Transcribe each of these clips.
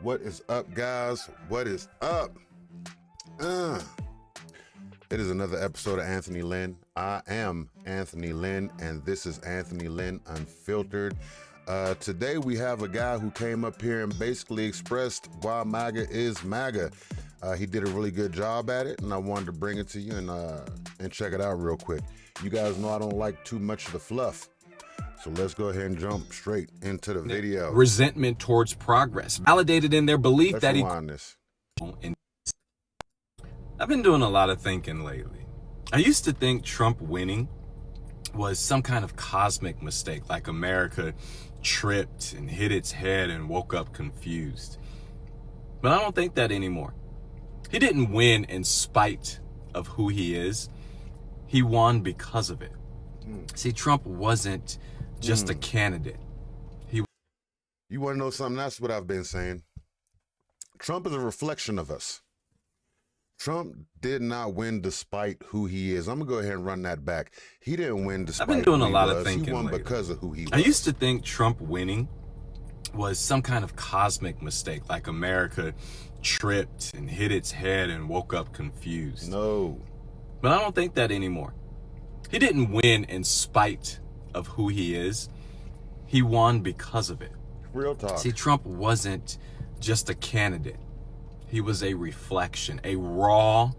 What is up, guys? What is up? Uh, it is another episode of Anthony Lynn. I am Anthony Lynn, and this is Anthony Lynn Unfiltered. Today we have a guy who came up here and basically expressed why MAGA is MAGA. He did a really good job at it, and I wanted to bring it to you and check it out real quick. You guys know I don't like too much of the fluff. So let's go ahead and jump straight into the video. Resentment towards progress, validated in their belief Let's that rewind this. I've been doing a lot of thinking lately. I used to think Trump winning was some kind of cosmic mistake, like America tripped and hit its head and woke up confused. But I don't think that anymore. He didn't win in spite of who he is. He won because of it. See, Trump wasn't just a candidate. You want to know something? That's what I've been saying. Trump is a reflection of us. Trump did not win despite who he is. I'm going to go ahead and run that back. He didn't win despite I've been doing who a lot he of was. thinking He won lately. because of who he was. I used to think Trump winning was some kind of cosmic mistake, like America tripped and hit its head and woke up confused. No. But I don't think that anymore. He didn't win in spite of who he is. He won because of it. Real talk. See, Trump wasn't just a candidate. He was a reflection, a raw,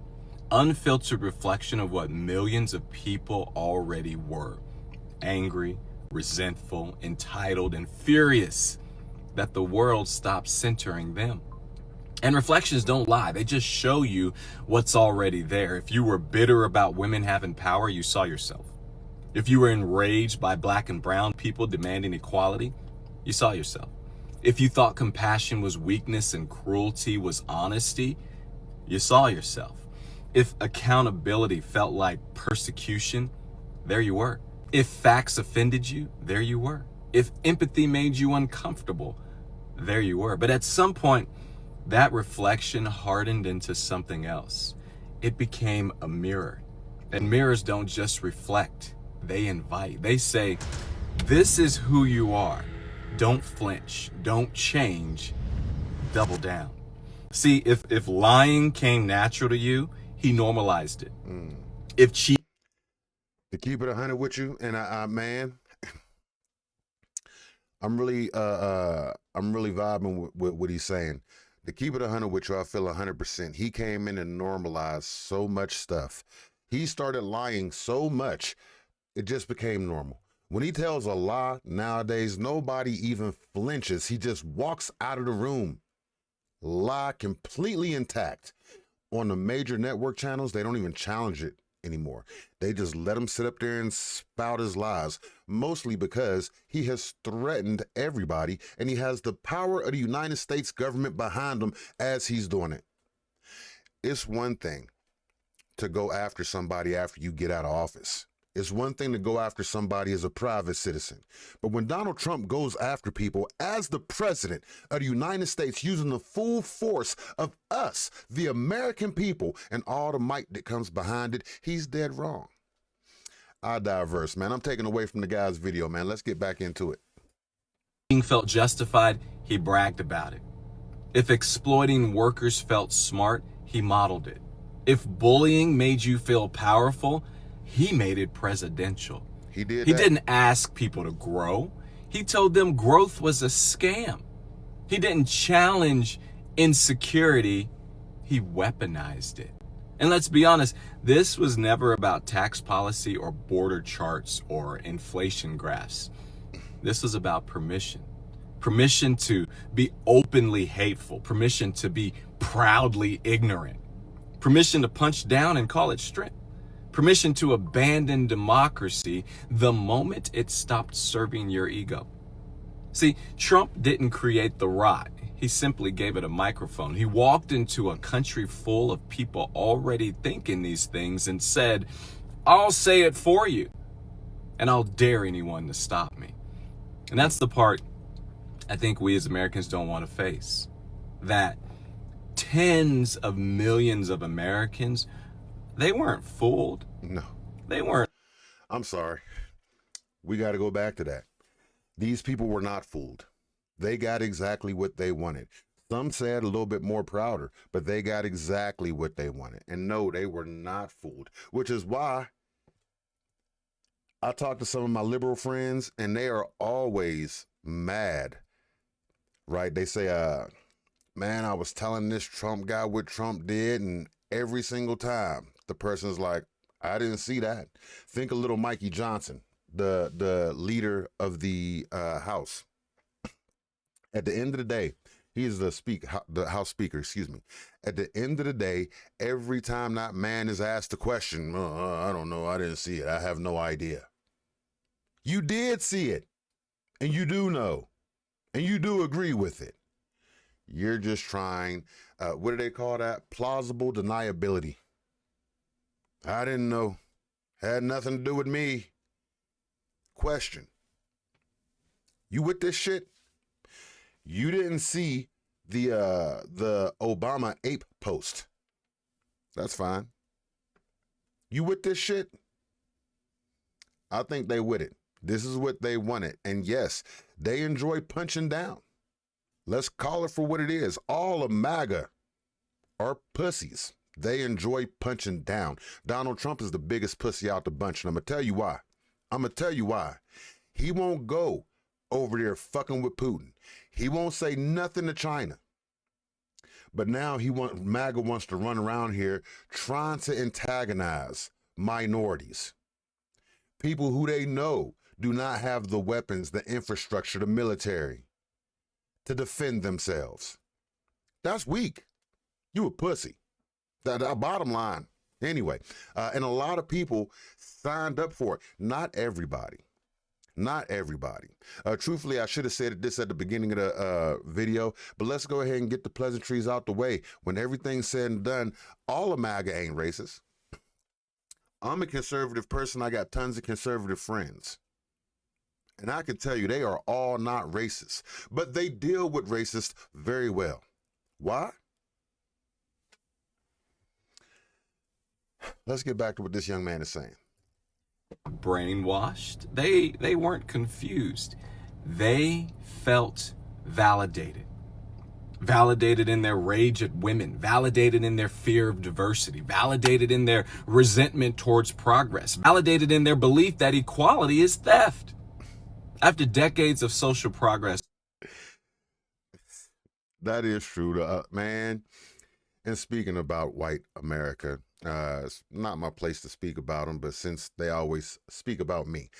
unfiltered reflection of what millions of people already were. Angry, resentful, entitled, and furious that the world stopped centering them. And reflections don't lie. They just show you what's already there. If you were bitter about women having power, you saw yourself. If you were enraged by black and brown people demanding equality, you saw yourself. If you thought compassion was weakness and cruelty was honesty, you saw yourself. If accountability felt like persecution, there you were. If facts offended you, there you were. If empathy made you uncomfortable, there you were. But at some point, that reflection hardened into something else. It became a mirror. And mirrors don't just reflect, they invite. They say, this is who you are. Don't flinch, don't change, double down. See, if lying came natural to you, he normalized it. If cheating, To keep it 100 with you, and man, I'm really vibing with what he's saying. To keep it 100 with you, I feel 100%. He came in and normalized so much stuff. He started lying so much, it just became normal. When he tells a lie nowadays, nobody even flinches. He just walks out of the room. Lie completely intact. On the major network channels, they don't even challenge it anymore. They just let him sit up there and spout his lies, mostly because he has threatened everybody and he has the power of the United States government behind him as he's doing it. It's one thing to go after somebody after you get out of office. It's one thing to go after somebody as a private citizen. But when Donald Trump goes after people as the president of the United States, using the full force of us, the American people, and all the might that comes behind it, he's dead wrong. I diverse, man. I'm taking away from the guy's video, man. Let's get back into it. felt justified, he bragged about it. If exploiting workers felt smart, he modeled it. If bullying made you feel powerful, he made it presidential. He did He that. didn't ask people to grow. He told them growth was a scam. He didn't challenge insecurity. He weaponized it. And let's be honest, this was never about tax policy or border charts or inflation graphs. This was about permission. Permission to be openly hateful. Permission to be proudly ignorant. Permission to punch down and call it strength. Permission to abandon democracy the moment it stopped serving your ego. See, Trump didn't create the rot. He simply gave it a microphone. He walked into a country full of people already thinking these things and said, I'll say it for you, and I'll dare anyone to stop me. And that's the part I think we as Americans don't want to face. That tens of millions of Americans, they weren't fooled. No. They weren't. I'm sorry. We got to go back to that. These people were not fooled. They got exactly what they wanted. Some said a little bit more prouder, but they got exactly what they wanted. And no, they were not fooled, which is why I talk to some of my liberal friends and they are always mad, right? They say, man, I was telling this Trump guy what Trump did, and every single time the person's like, I didn't see that. Think of little Mikey Johnson, the leader of the House. At the end of the day, he is the House Speaker, excuse me. At the end of the day, every time that man is asked a question, I don't know, I didn't see it, I have no idea. You did see it, and you do know, and you do agree with it. You're just trying, what do they call that? Plausible deniability. I didn't know. Had nothing to do with me. Question. You with this shit? You didn't see the Obama ape post. That's fine. You with this shit? I think they with it. This is what they wanted. And yes, they enjoy punching down. Let's call it for what it is. All of MAGA are pussies. They enjoy punching down. Donald Trump is the biggest pussy out the bunch, and I'm going to tell you why. I'm going to tell you why. He won't go over there fucking with Putin. He won't say nothing to China. But now MAGA wants to run around here trying to antagonize minorities. People who they know do not have the weapons, the infrastructure, the military to defend themselves. That's weak. You a pussy. That bottom line. Anyway, and a lot of people signed up for it. Not everybody. Not everybody. Truthfully, I should have said this at the beginning of the video, but let's go ahead and get the pleasantries out the way. When everything's said and done, all of MAGA ain't racist. I'm a conservative person. I got tons of conservative friends. And I can tell you they are all not racist, but they deal with racists very well. Why? Let's get back to what this young man is saying. Brainwashed. They weren't confused. They felt validated. Validated in their rage at women, validated in their fear of diversity, validated in their resentment towards progress, validated in their belief that equality is theft. After decades of social progress. That is true, man. And speaking about white America, it's not my place to speak about them, but since they always speak about me,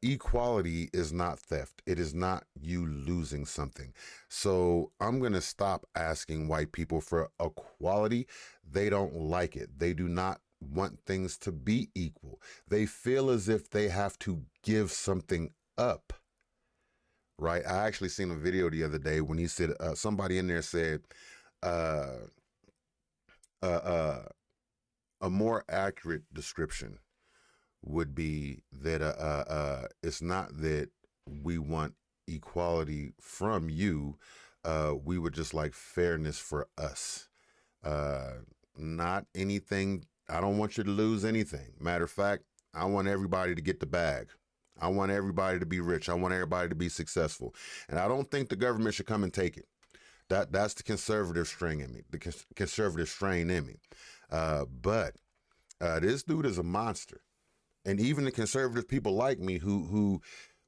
equality is not theft. It is not you losing something. So I'm going to stop asking white people for equality. They don't like it. They do not want things to be equal. They feel as if they have to give something up. Right? I actually seen a video the other day when he said, somebody in there said, a more accurate description would be that it's not that we want equality from you. We would just like fairness for us. Not anything. I don't want you to lose anything. Matter of fact, I want everybody to get the bag. I want everybody to be rich. I want everybody to be successful. And I don't think the government should come and take it. That's the conservative string in me, the conservative strain in me. But this dude is a monster. And even the conservative people like me who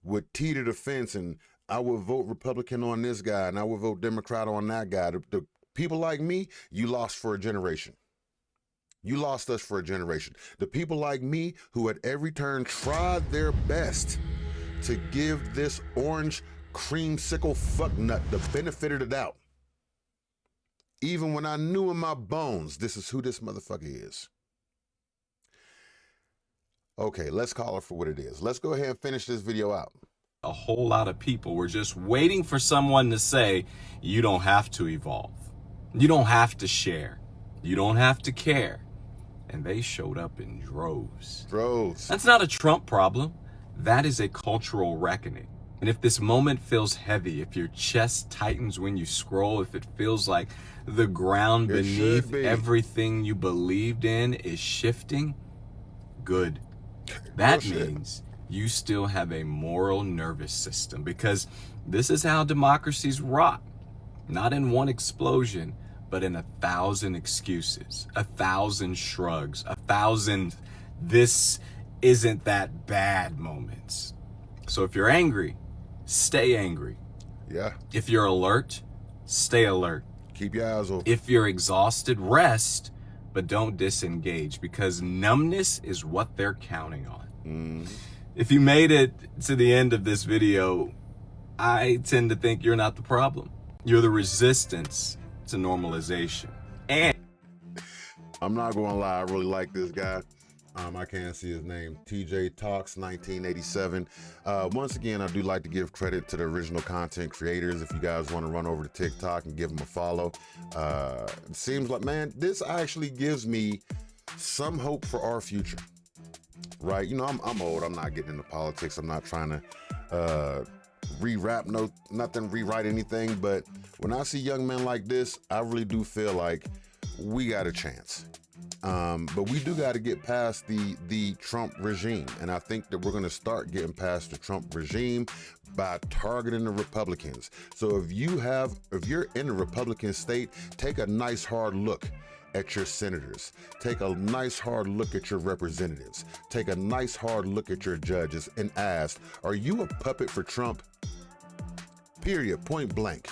would teeter the fence and I would vote Republican on this guy and I would vote Democrat on that guy. The people like me, you lost for a generation. You lost us for a generation. The people like me who at every turn tried their best to give this orange creamsicle fucknut the benefit of the doubt. Even when I knew in my bones, this is who this motherfucker is. Okay, let's call it for what it is. Let's go ahead and finish this video out. A whole lot of people were just waiting for someone to say, you don't have to evolve. You don't have to share. You don't have to care. And they showed up in droves. Droves. That's not a Trump problem. That is a cultural reckoning. And if this moment feels heavy, if your chest tightens when you scroll, if it feels like the ground beneath everything you believed in is shifting, good. That means you still have a moral nervous system, because this is how democracies rot. not in one explosion, but in 1,000 excuses, 1,000 shrugs, 1,000 this isn't that bad moments. So if you're angry, stay angry. Yeah. If you're alert, stay alert. Keep your eyes open. If you're exhausted, rest, but don't disengage, because numbness is what they're counting on. If you made it to the end of this video, I tend to think you're not the problem. You're the resistance to normalization. And I'm not going to lie, I really like this guy. I can't see his name. TJ Talks 1987. Once again, I do like to give credit to the original content creators. If you guys want to run over to TikTok and give them a follow. It seems like, man, this actually gives me some hope for our future. Right? You know, I'm old. I'm not getting into politics. I'm not trying to rewrite anything. But when I see young men like this, I really do feel like we got a chance. But we do got to get past the Trump regime. And I think that we're going to start getting past the Trump regime by targeting the Republicans. So if you're in a Republican state, take a nice hard look at your senators. Take a nice hard look at your representatives. Take a nice hard look at your judges and ask, are you a puppet for Trump? Period. Point blank.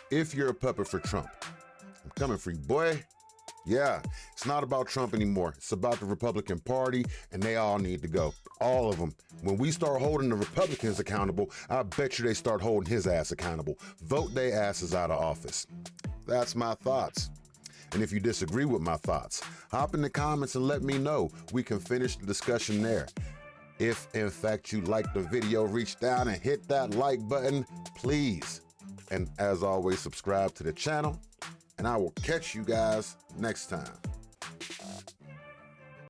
If you're a puppet for Trump, I'm coming for you, boy. Yeah, it's not about Trump anymore. It's about the Republican Party, and they all need to go. All of them. When we start holding the Republicans accountable, I bet you they start holding his ass accountable. Vote their asses out of office. That's my thoughts. And if you disagree with my thoughts, hop in the comments and let me know. We can finish the discussion there. If, in fact, you like the video, reach down and hit that like button, please. And as always, subscribe to the channel. And I will catch you guys next time.